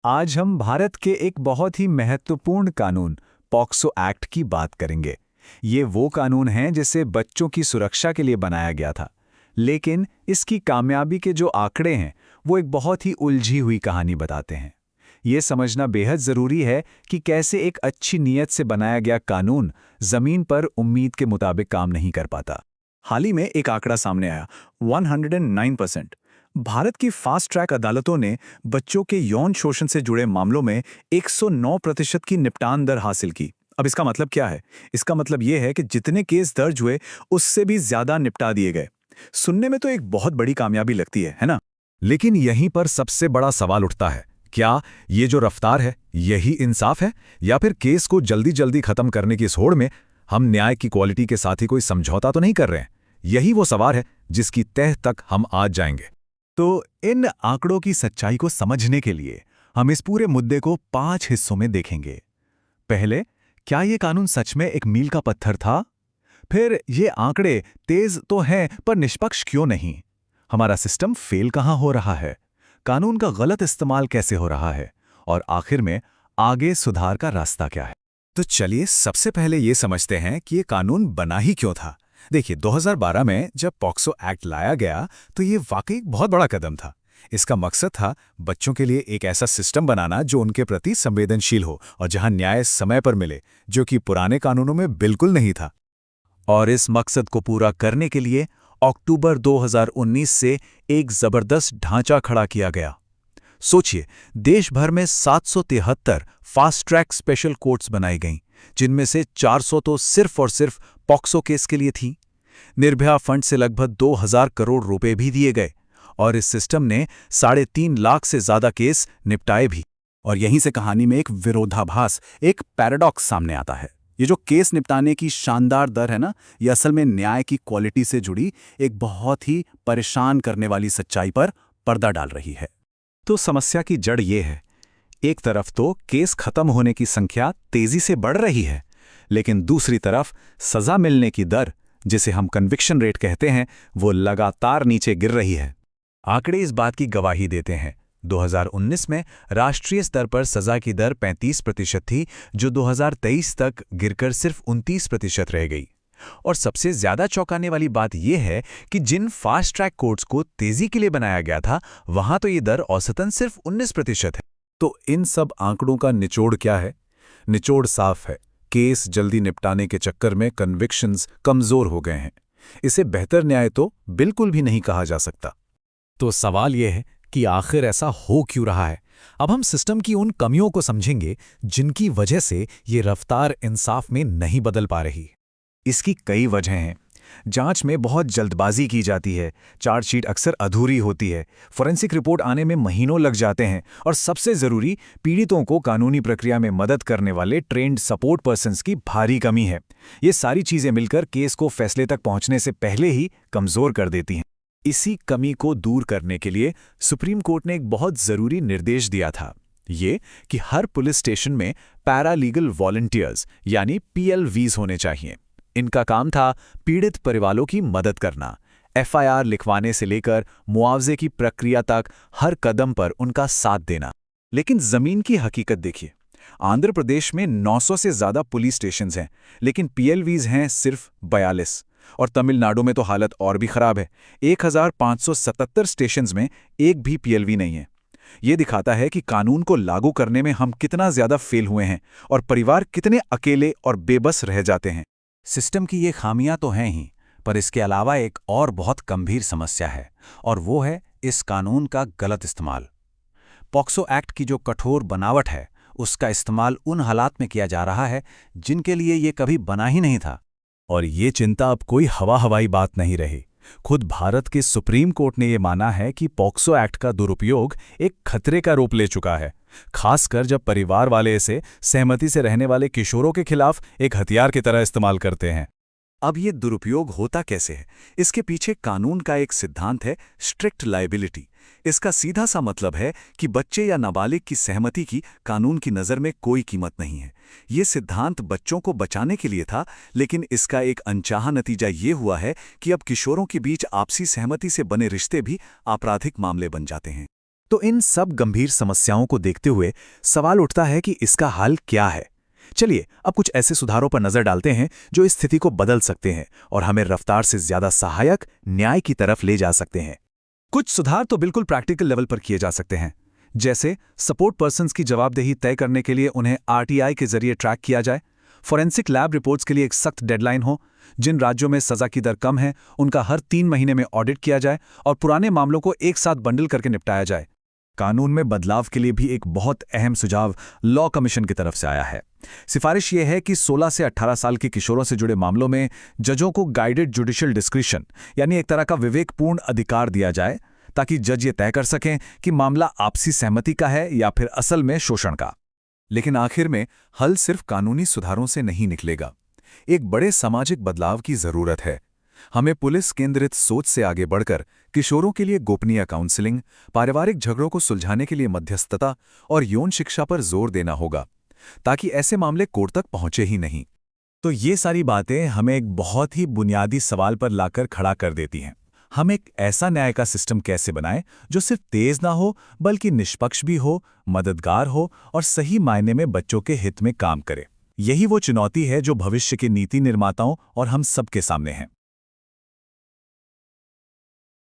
आज हम भारत के एक बहुत ही महत्वपूर्ण कानून पॉक्सो एक्ट की बात करेंगे। ये वो कानून है जिसे बच्चों की सुरक्षा के लिए बनाया गया था, लेकिन इसकी कामयाबी के जो आंकड़े हैं वो एक बहुत ही उलझी हुई कहानी बताते हैं। ये समझना बेहद ज़रूरी है कि कैसे एक अच्छी नीयत से बनाया गया कानून ज़मीन पर उम्मीद के मुताबिक काम नहीं कर पाता। हाल ही में एक आंकड़ा सामने आया, 109%। भारत की फास्ट ट्रैक अदालतों ने बच्चों के यौन शोषण से जुड़े मामलों में 109% की निपटान दर हासिल की। अब इसका मतलब क्या है? इसका मतलब यह है कि जितने केस दर्ज हुए उससे भी ज्यादा निपटा दिए गए। सुनने में तो एक बहुत बड़ी कामयाबी लगती है ना? लेकिन यहीं पर सबसे बड़ा सवाल उठता है, क्या ये जो रफ्तार है यही इंसाफ है, या फिर केस को जल्दी जल्दी खत्म करने की इस होड़ में हम न्याय की क्वालिटी के साथ ही कोई समझौता तो नहीं कर रहे हैं? यही वो सवाल है जिसकी तह तक हम आज जाएंगे। तो इन आंकड़ों की सच्चाई को समझने के लिए हम इस पूरे मुद्दे को 5 हिस्सों में देखेंगे। पहले, क्या ये कानून सच में एक मील का पत्थर था? फिर ये आंकड़े तेज तो हैं पर निष्पक्ष क्यों नहीं? हमारा सिस्टम फेल कहाँ हो रहा है? कानून का गलत इस्तेमाल कैसे हो रहा है? और आखिर में आगे सुधार का रास्ता क्या है? तो चलिए सबसे पहले ये समझते हैं कि ये कानून बना ही क्यों था। देखिए, 2012 में जब पॉक्सो एक्ट लाया गया तो ये वाकई एक बहुत बड़ा कदम था। इसका मकसद था बच्चों के लिए एक ऐसा सिस्टम बनाना जो उनके प्रति संवेदनशील हो और जहां न्याय समय पर मिले, जो कि पुराने कानूनों में बिल्कुल नहीं था। और इस मकसद को पूरा करने के लिए अक्टूबर 2019 से एक जबरदस्त ढांचा खड़ा किया गया। सोचिए, देश भर में 773 फास्ट ट्रैक स्पेशल कोर्ट्स बनाई गईं, जिनमें से 400 तो सिर्फ और सिर्फ पॉक्सो केस के लिए थी। निर्भया फंड से लगभग 2000 करोड़ रुपए भी दिए गए और इस सिस्टम ने 3.5 लाख से ज्यादा केस निपटाए भी। और यहीं से कहानी में एक विरोधाभास, एक पैराडॉक्स सामने आता है। ये जो केस निपटाने की शानदार दर है ना, ये असल में न्याय की क्वालिटी से जुड़ी एक बहुत ही परेशान करने वाली सच्चाई पर पर्दा डाल रही है। तो समस्या की जड़ ये है, एक तरफ तो केस खत्म होने की संख्या तेजी से बढ़ रही है, लेकिन दूसरी तरफ सजा मिलने की दर, जिसे हम कन्विक्शन रेट कहते हैं, वो लगातार नीचे गिर रही है। आंकड़े इस बात की गवाही देते हैं। 2019 में राष्ट्रीय स्तर पर सजा की दर 35% थी, जो 2023 तक गिरकर सिर्फ 29% रह गई। और सबसे ज्यादा चौंकाने वाली बात यह है कि जिन फास्ट ट्रैक कोर्ट्स को तेजी के लिए बनाया गया था, वहां तो ये दर औसतन सिर्फ 19% है। तो इन सब आंकड़ों का निचोड़ क्या है? निचोड़ साफ है, केस जल्दी निपटाने के चक्कर में कन्विक्शंस कमजोर हो गए हैं। इसे बेहतर न्याय तो बिल्कुल भी नहीं कहा जा सकता। तो सवाल यह है कि आखिर ऐसा हो क्यों रहा है। अब हम सिस्टम की उन कमियों को समझेंगे जिनकी वजह से ये रफ्तार इंसाफ में नहीं बदल पा रही। इसकी कई वजहें हैं। जांच में बहुत जल्दबाजी की जाती है, चार्जशीट अक्सर अधूरी होती है, फोरेंसिक रिपोर्ट आने में महीनों लग जाते हैं, और सबसे जरूरी, पीड़ितों को कानूनी प्रक्रिया में मदद करने वाले ट्रेंड सपोर्ट पर्सन्स की भारी कमी है। ये सारी चीजें मिलकर केस को फैसले तक पहुंचने से पहले ही कमजोर कर देती हैं। इसी कमी को दूर करने के लिए सुप्रीम कोर्ट ने एक बहुत जरूरी निर्देश दिया था, ये कि हर पुलिस स्टेशन में पैरालीगल वॉलंटियर्स यानी PLVs होने चाहिए। इनका काम था पीड़ित परिवारों की मदद करना, FIR लिखवाने से लेकर मुआवजे की प्रक्रिया तक हर कदम पर उनका साथ देना। लेकिन जमीन की हकीकत देखिए, आंध्र प्रदेश में 900 से ज्यादा पुलिस स्टेशंस हैं, लेकिन PLVs हैं सिर्फ 42। और तमिलनाडु में तो हालत और भी खराब है, 1577 स्टेशंस में एक भी PLV नहीं है। ये दिखाता है कि कानून को लागू करने में हम कितना ज्यादा फेल हुए हैं और परिवार कितने अकेले और बेबस रह जाते हैं। सिस्टम की ये खामियां तो हैं ही, पर इसके अलावा एक और बहुत गंभीर समस्या है, और वो है इस कानून का गलत इस्तेमाल। पॉक्सो एक्ट की जो कठोर बनावट है, उसका इस्तेमाल उन हालात में किया जा रहा है जिनके लिए ये कभी बना ही नहीं था। और ये चिंता अब कोई हवाई बात नहीं रही। खुद भारत के सुप्रीम कोर्ट ने ये माना है कि पॉक्सो एक्ट का दुरुपयोग एक खतरे का रूप ले चुका है, खासकर जब परिवार वाले इसे सहमति से रहने वाले किशोरों के खिलाफ एक हथियार की तरह इस्तेमाल करते हैं। अब ये दुरुपयोग होता कैसे है? इसके पीछे कानून का एक सिद्धांत है, स्ट्रिक्ट लायबिलिटी। इसका सीधा सा मतलब है कि बच्चे या नाबालिग की सहमति की कानून की नज़र में कोई कीमत नहीं है। ये सिद्धांत बच्चों को बचाने के लिए था, लेकिन इसका एक अनचाहा नतीजा ये हुआ है कि अब किशोरों के बीच आपसी सहमति से बने रिश्ते भी आपराधिक मामले बन जाते हैं। तो इन सब गंभीर समस्याओं को देखते हुए सवाल उठता है कि इसका हल क्या है। चलिए अब कुछ ऐसे सुधारों पर नजर डालते हैं जो इस स्थिति को बदल सकते हैं और हमें रफ्तार से ज्यादा सहायक न्याय की तरफ ले जा सकते हैं। कुछ सुधार तो बिल्कुल प्रैक्टिकल लेवल पर किए जा सकते हैं, जैसे सपोर्ट पर्सन्स की जवाबदेही तय करने के लिए उन्हें आरटीआई के जरिए ट्रैक किया जाए, फॉरेंसिक लैब रिपोर्ट्स के लिए एक सख्त डेडलाइन हो, जिन राज्यों में सजा की दर कम है उनका हर 3 महीने में ऑडिट किया जाए और पुराने मामलों को एक साथ बंडल करके निपटाया जाए। कानून में बदलाव के लिए भी एक बहुत अहम सुझाव लॉ कमीशन की तरफ से आया है। सिफारिश ये है कि 16 से 18 साल के किशोरों से जुड़े मामलों में जजों को गाइडेड जुडिशियल डिस्क्रिशन यानी एक तरह का विवेकपूर्ण अधिकार दिया जाए, ताकि जज ये तय कर सकें कि मामला आपसी सहमति का है या फिर असल में शोषण का। लेकिन आखिर में हल सिर्फ कानूनी सुधारों से नहीं निकलेगा। एक बड़े सामाजिक बदलाव की जरूरत है। हमें पुलिस केंद्रित सोच से आगे बढ़कर किशोरों के लिए गोपनीय काउंसलिंग, पारिवारिक झगड़ों को सुलझाने के लिए मध्यस्थता और यौन शिक्षा पर जोर देना होगा, ताकि ऐसे मामले कोर्ट तक पहुंचे ही नहीं। तो ये सारी बातें हमें एक बहुत ही बुनियादी सवाल पर लाकर खड़ा कर देती हैं। हम एक ऐसा न्याय का सिस्टम कैसे बनाएं जो सिर्फ तेज ना हो बल्कि निष्पक्ष भी हो, मददगार हो और सही मायने में बच्चों के हित में काम करे। यही वो चुनौती है जो भविष्य के नीति निर्माताओं और हम सबके सामने है।